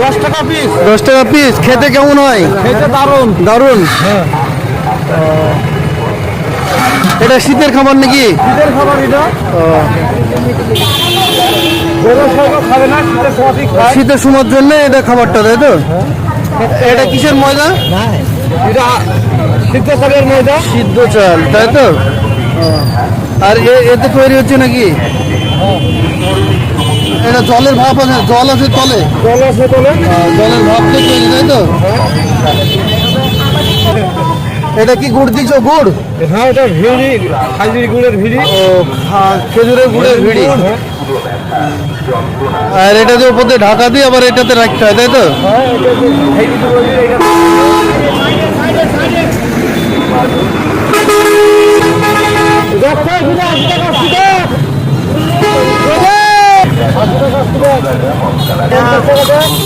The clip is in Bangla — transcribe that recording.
10 টাকা পিস। 10 টাকা পিস। খেতে কেমন হয়? খেতে দারুণ। দারুণ। হ্যাঁ, এটা শীতের খাবার নাকি? শীতের খাবার এটা। গরু সরকার খাবে না, শীতের সবই খায়। শীতের সময়ের জন্য এটা খাবারটা, তাই তো? এটা কিসের ময়দা? এটা সিদ্ধ চালের ময়দা। সিদ্ধ চাল, তাই তো? আর এতে তৈরি হচ্ছে নাকি? এটা জলের ভাপ আছে, জল আছে তলে? জল আছে বলে। জলের ভাপ দিয়ে তৈরি, তাই তো? এটা কি গুড় দিচ্ছ? গুড়? হ্যাঁ, এটা ভিড়ি, খাজুরি গুড়ের ভিড়ি। ও, খেজুরের গুড়ের ভিড়ি। আর এটা যে উপর দিয়ে ঢাকা দিয়ে আবার এটাতে রাখতে হয়, তাই তো? হ্যাঁ, এটা যে খাইতে বলি, এটা দেখো, এটা 80 টাকা সিধা।